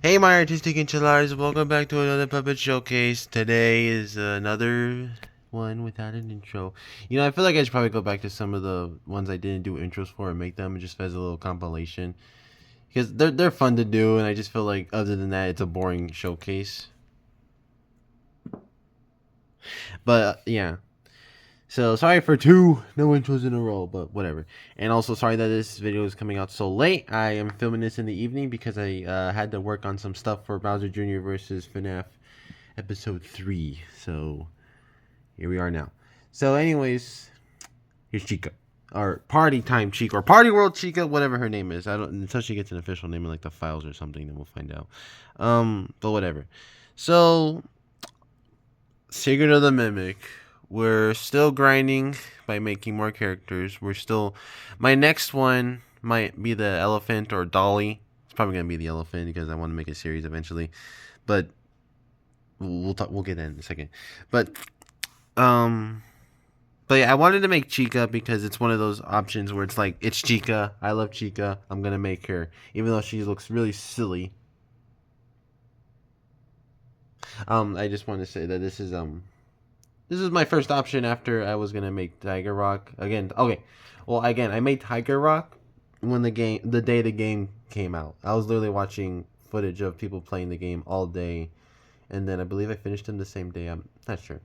Hey my artistic enchiladas, welcome back to another puppet showcase. Today is another one without an intro. You know, I feel like I should probably go back to some of the ones I didn't do intros for and make them just as a little compilation. Because they're fun to do, and I just feel like other than that, it's a boring showcase. But yeah. So sorry for no intros in a row, but whatever. And also sorry that this video is coming out so late. I am filming this in the evening because I had to work on some stuff for Bowser Jr. versus FNAF episode 3. So here we are now. So anyways, here's Chica. Or Party Time Chica, or Party World Chica, whatever her name is. I don't until she gets an official name in like the files or something, then we'll find out. But whatever. So Secret of the Mimic. We're still grinding by making more characters. We're still my next one might be the elephant or Dolly. It's probably gonna be the elephant because I want to make a series eventually. But we'll get that in a second. Um but yeah, I wanted to make Chica because it's one of those options where it's like it's Chica. I love Chica. I'm gonna make her, even though she looks really silly. I just want to say that this is my first option after I was gonna make Tiger Rock again. Okay, well again I made Tiger Rock when the day the game came out. I was literally watching footage of people playing the game all day, and then I believe I finished him the same day. I'm not sure.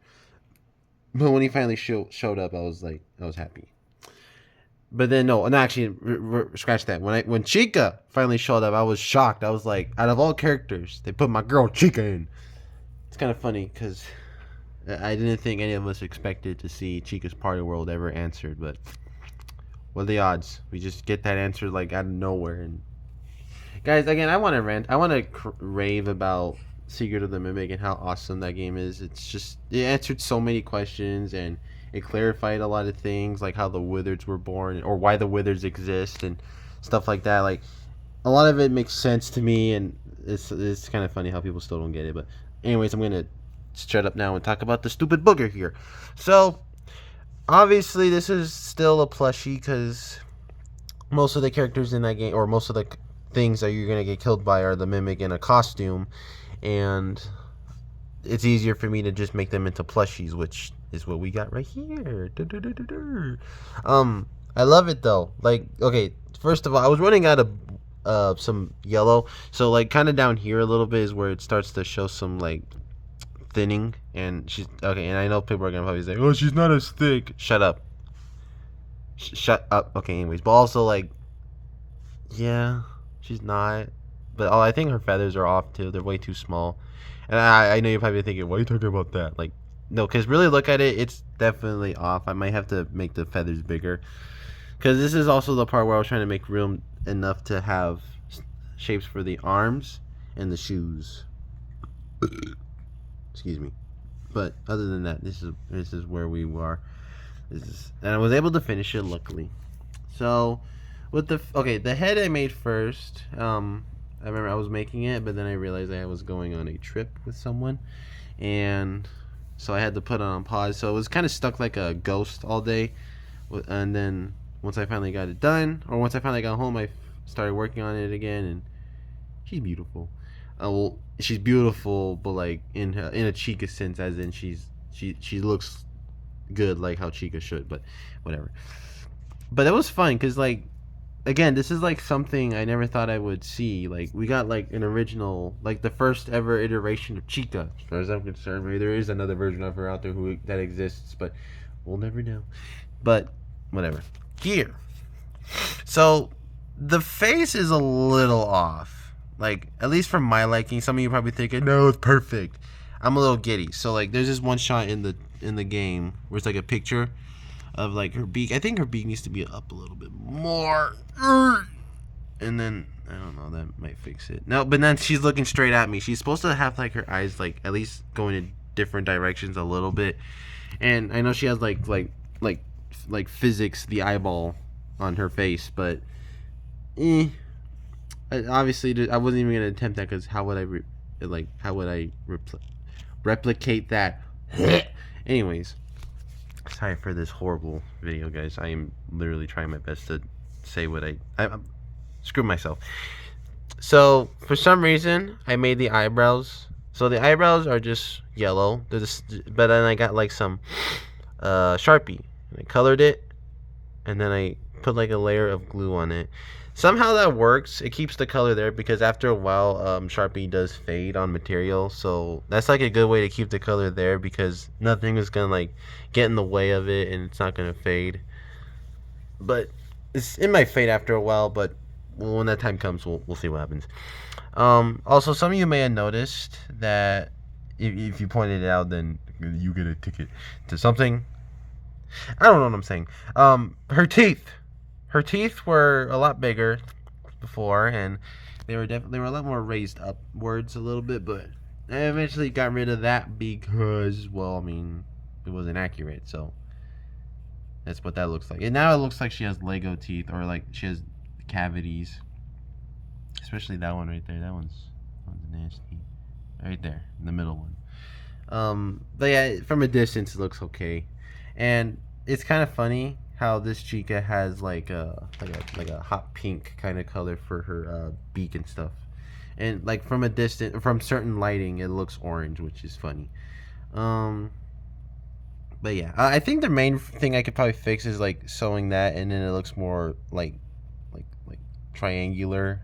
But when he finally showed up, I was happy. But then no, actually, scratch that. When Chica finally showed up, I was shocked. I was like, out of all characters, they put my girl Chica in. It's kind of funny because I didn't think any of us expected to see Chica's Party World ever answered. But what are the odds? We just get that answer like out of nowhere. And guys, again, I want to rant. I want to rave about Secret of the Mimic and how awesome that game is. It's just it answered so many questions and it clarified a lot of things like how the Wizards were born or why the Wizards exist and stuff like that. Like a lot of it makes sense to me, and it's kind of funny how people still don't get it. But anyways, I'm gonna shut up now and talk about the stupid booger here. So obviously this is still a plushie because most of the characters in that game, or most of the things that you're gonna get killed by, are the Mimic in a costume, and it's easier for me to just make them into plushies, which is what we got right here. I love it though. Like, okay, first of all, I was running out of some yellow, so like kind of down here a little bit is where it starts to show some like thinning, and she's okay. And I know people are gonna probably say, "Oh, she's not as thick." Shut up. Shut up. Okay, anyways, but also like, yeah, she's not. But oh, I think her feathers are off too. They're way too small. And I know you're probably thinking, why are you talking about that? Like, no, because really look at it, it's definitely off. I might have to make the feathers bigger. Because this is also the part where I was trying to make room enough to have shapes for the arms and the shoes. Excuse me. But other than that, this is where we are. And I was able to finish it luckily. So with the head I made first. I remember I was making it, but then I realized I was going on a trip with someone, and so I had to put it on pause. So it was kind of stuck like a ghost all day. And then once I finally got it done, or once I finally got home, I started working on it again, and she's beautiful. Well, she's beautiful, but like in a Chica sense, as in she looks good like how Chica should. But whatever. But it was fun because like again, this is like something I never thought I would see. Like we got like an original, like the first ever iteration of Chica, as far as I'm concerned. Maybe there is another version of her out there that exists, but we'll never know. But whatever. Here, so the face is a little off. Like at least for my liking. Some of you probably thinking, no, it's perfect. I'm a little giddy. So like, there's this one shot in the game where it's like a picture of like her beak. I think her beak needs to be up a little bit more. And then I don't know, that might fix it. No, but then she's looking straight at me. She's supposed to have like her eyes like at least going in different directions a little bit. And I know she has like physics the eyeball on her face, but obviously I wasn't even gonna attempt that because how would I replicate that? Anyways. Sorry for this horrible video, guys. I am literally trying my best to say what I screw myself. So for some reason, I made the eyebrows. So the eyebrows are just yellow. They're just, but then I got like some Sharpie and I colored it, and then I put like a layer of glue on it. Somehow that works. It keeps the color there because after a while, Sharpie does fade on material. So that's like a good way to keep the color there because nothing is gonna like get in the way of it, and it's not gonna fade. But it might fade after a while. But when that time comes, we'll see what happens. Also, some of you may have noticed that if you pointed it out, then you get a ticket to something. I don't know what I'm saying. Her teeth. Her teeth were a lot bigger before, and they were a lot more raised upwards a little bit. But I eventually got rid of that because, well, I mean, it wasn't accurate. So that's what that looks like. And now it looks like she has Lego teeth, or like she has cavities. Especially that one right there. That one's nasty. Right there, in the middle one. But yeah, from a distance it looks okay, and it's kind of funny how this Chica has like a hot pink kind of color for her beak and stuff, and like from a distance, from certain lighting, it looks orange, which is funny. Um, but yeah, I think the main thing I could probably fix is like sewing that, and then it looks more like triangular.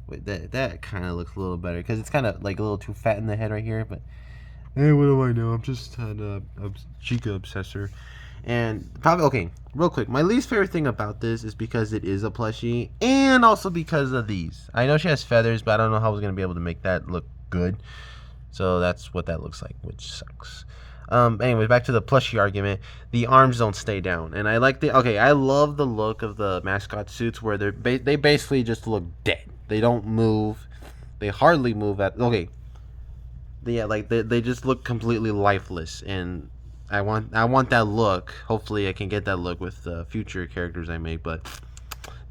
Wait, that kind of looks a little better because it's kind of like a little too fat in the head right here. But hey, what do I know? I'm just a Chica obsessor. And probably, okay, real quick, my least favorite thing about this is because it is a plushie, and also because of these. I know she has feathers, but I don't know how I was gonna be able to make that look good. So that's what that looks like, which sucks. Anyway, back to the plushie argument. The arms don't stay down, and I like I love the look of the mascot suits where they basically just look dead. They don't move. They hardly move at yeah, like they just look completely lifeless, and I want that look. Hopefully I can get that look with future characters I make. But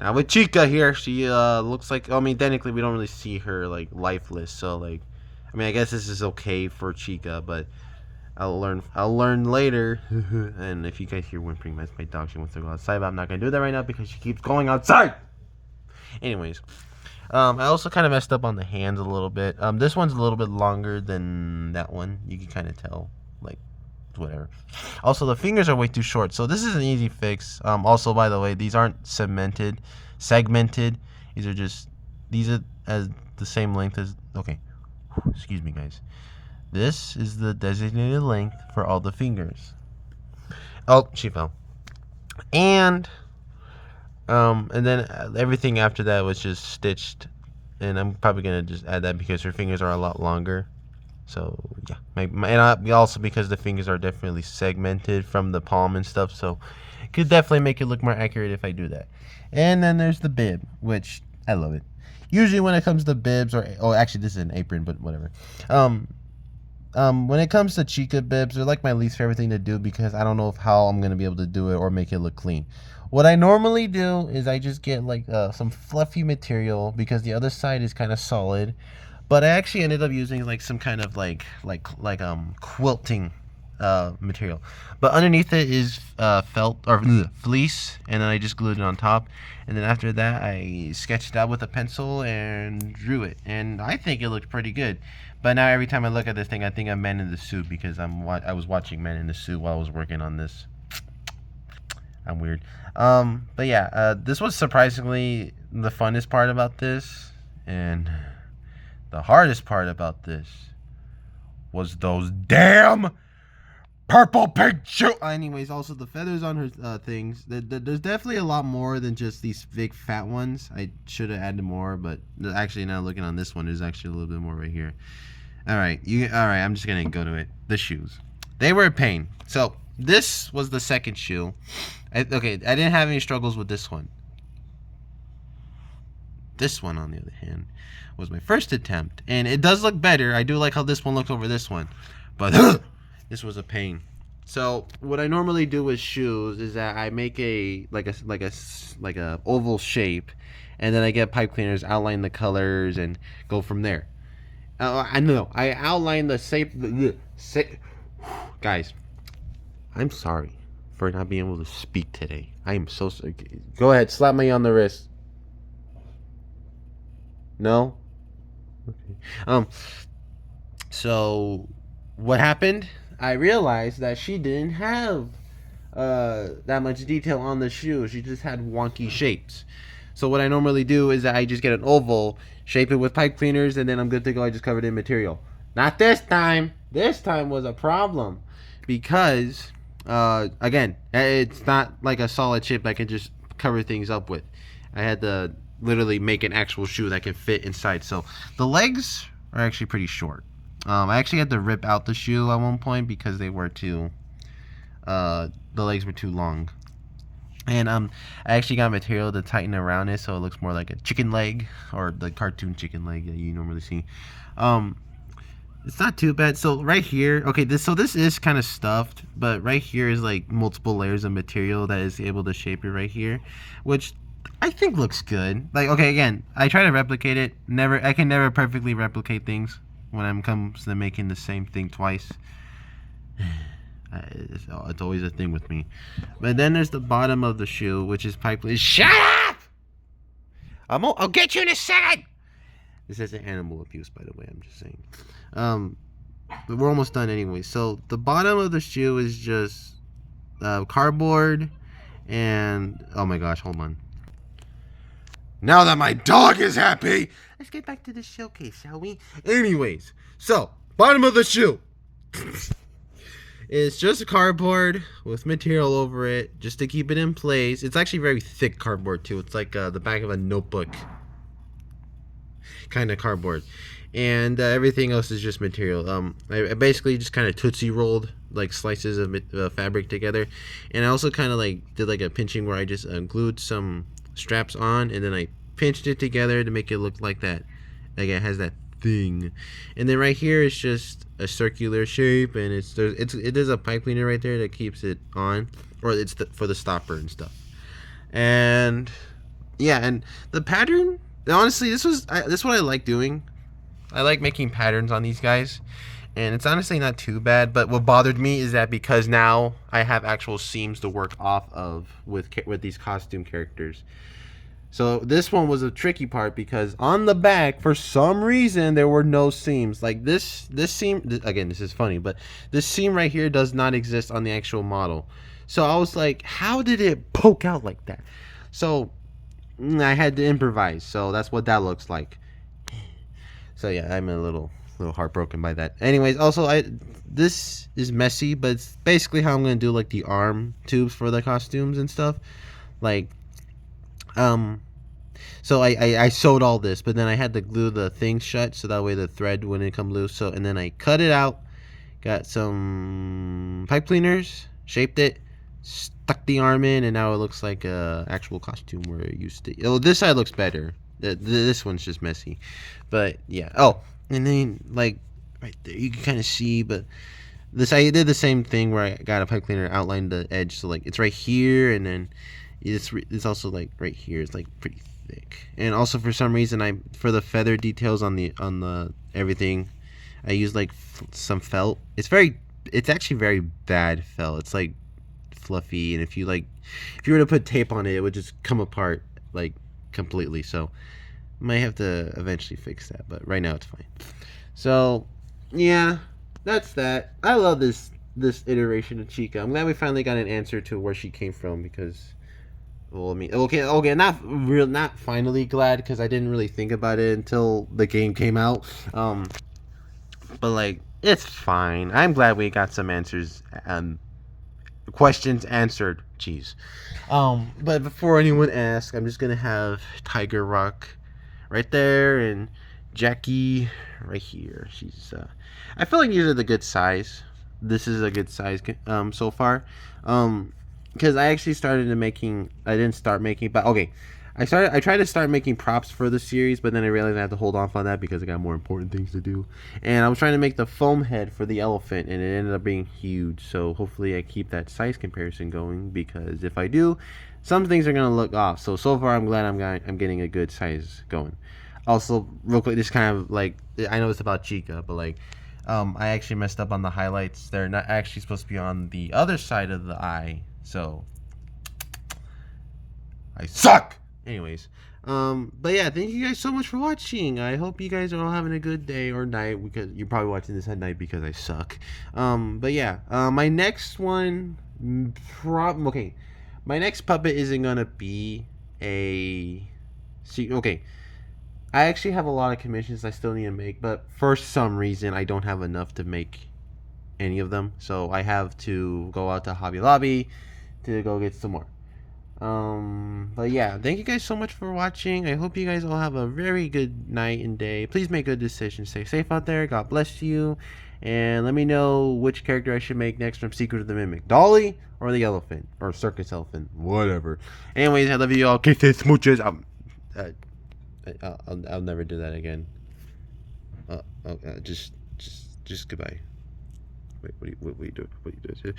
now with Chica here, she looks like, I mean, technically we don't really see her like lifeless, so like, I mean, I guess this is okay for Chica, but I'll learn later. And if you guys hear whimpering, that's my dog. She wants to go outside, but I'm not gonna do that right now because she keeps going outside. Anyways, I also kind of messed up on the hands a little bit. This one's a little bit longer than that one. You can kind of tell, like, whatever. Also, the fingers are way too short, so this is an easy fix. Also, by the way, these aren't segmented. These are as the same length as, okay, excuse me, guys. This is the designated length for all the fingers. Oh, she fell. And then everything after that was just stitched, and I'm probably gonna just add that because her fingers are a lot longer. So yeah, and also because the fingers are definitely segmented from the palm and stuff, so it could definitely make it look more accurate if I do that. And then there's the bib, which I love it. Usually when it comes to bibs, actually this is an apron, but whatever. When it comes to Chica bibs, they're like my least favorite thing to do because I don't know how I'm gonna be able to do it or make it look clean. What I normally do is I just get like some fluffy material because the other side is kind of solid, but I actually ended up using like some kind of quilting material. But underneath it is felt or fleece, and then I just glued it on top. And then after that, I sketched it out with a pencil and drew it, and I think it looked pretty good. But now every time I look at this thing, I think I'm Man in the Suit because I was watching Man in the Suit while I was working on this. I'm weird. But yeah, this was surprisingly the funnest part about this, and the hardest part about this was those damn purple pink shoes. Anyways, also the feathers on her things. There's definitely a lot more than just these big fat ones. I should have added more, but actually now looking on this one, there's actually a little bit more right here. All right, I'm just gonna go to it. The shoes, they were a pain. So this was the second shoe. I didn't have any struggles with this one. This one, on the other hand, was my first attempt, and it does look better. I do like how this one looks over this one, but this was a pain. So what I normally do with shoes is that I make a oval shape, and then I get pipe cleaners, outline the colors, and go from there. I know I outline the shape. Guys, I'm sorry for not being able to speak today. I am so sorry. Go ahead, slap me on the wrist. No. Okay. So what happened? I realized that she didn't have that much detail on the shoe. She just had wonky shapes. So what I normally do is that I just get an oval, shape it with pipe cleaners, and then I'm good to go. I just cover it in material. Not this time. This time was a problem because again, it's not like a solid shape I can just cover things up with. I had to literally make an actual shoe that can fit inside. So the legs are actually pretty short. I actually had to rip out the shoe at one point because they were too the legs were too long. And I actually got material to tighten around it so it looks more like a chicken leg or the cartoon chicken leg that you normally see. Um, it's not too bad. So right here, okay, this is kind of stuffed, but right here is like multiple layers of material that is able to shape it right here, which I think looks good. Like, okay, again, I try to replicate it. I can never perfectly replicate things when it comes to making the same thing twice. It's always a thing with me. But then there's the bottom of the shoe, which is pipe. Shut up! I'll get you in a second. This isn't animal abuse, by the way. I'm just saying. But we're almost done anyway. So the bottom of the shoe is just cardboard, and oh my gosh, hold on. Now that my dog is happy, let's get back to the showcase, shall we? Anyways, so bottom of the shoe. It's just a cardboard with material over it just to keep it in place. It's actually very thick cardboard too. It's like the back of a notebook kind of cardboard. And everything else is just material. I basically just kind of Tootsie rolled like slices of fabric together. And I also kind of like did like a pinching where I just glued some straps on and then I pinched it together to make it look like that. Like it has that thing. And then right here is just a circular shape, and it is a pipe cleaner right there that keeps it on, or it's for the stopper and stuff. And yeah, and the pattern, honestly, this is what I like doing. I like making patterns on these guys, and it's honestly not too bad. But what bothered me is that because now I have actual seams to work off of with these costume characters. So this one was a tricky part because on the back, for some reason, there were no seams. Like this seam, again, this is funny, but this seam right here does not exist on the actual model. So I was like, how did it poke out like that? So I had to improvise. So that's what that looks like. So yeah, I'm a little heartbroken by that. Anyways, also this is messy, but it's basically how I'm gonna do like the arm tubes for the costumes and stuff. Like so I sewed all this, but then I had to glue the thing shut so that way the thread wouldn't come loose. So and then I cut it out, got some pipe cleaners, shaped it, stuck the arm in, and now it looks like a actual costume where it used to. Oh, this side looks better. This one's just messy, but yeah. Oh, and then like right there you can kind of see, but this I did the same thing where I got a pipe cleaner, outlined the edge, so like it's right here, and then it's also like right here. It's like pretty thick, and also for some reason for the feather details on the everything, I used like some felt. It's actually very bad felt. It's like fluffy, and if you were to put tape on it would just come apart like completely. So might have to eventually fix that, but right now it's fine. So yeah, that's that. I love this iteration of Chica. I'm glad we finally got an answer to where she came from because. Well, I mean, okay, not finally glad because I didn't really think about it until the game came out. But like, it's fine. I'm glad we got some answers, questions answered. Jeez. But before anyone asks, I'm just gonna have Tiger Rock right there and Jackie right here. I feel like these are the good size. This is a good size, so far. Because I actually I didn't start making, but okay. I tried to start making props for the series, but then I realized I had to hold off on that because I got more important things to do. And I was trying to make the foam head for the elephant, and it ended up being huge. So hopefully I keep that size comparison going, because if I do, some things are gonna look off. So far I'm glad I'm getting a good size going. Also, real quick, this kind of like, I know it's about Chica, but like, I actually messed up on the highlights. They're not actually supposed to be on the other side of the eye. So I suck. Anyways, But yeah, thank you guys so much for watching. I hope you guys are all having a good day or night, because you're probably watching this at night because I suck. But yeah, my next one, okay, my next puppet isn't gonna be a. See, okay, I actually have a lot of commissions I still need to make, but for some reason I don't have enough to make any of them, so I have to go out to Hobby Lobby to go get some more. But yeah, thank you guys so much for watching. I hope you guys all have a very good night and day. Please make good decisions. Stay safe out there. God bless you. And let me know which character I should make next from Secret of the Mimic. Dolly or the elephant? Or circus elephant? Whatever. Anyways, I love you all. Kiss this smooches. I'll never do that again. Just goodbye. Wait, what are you doing? What are you doing?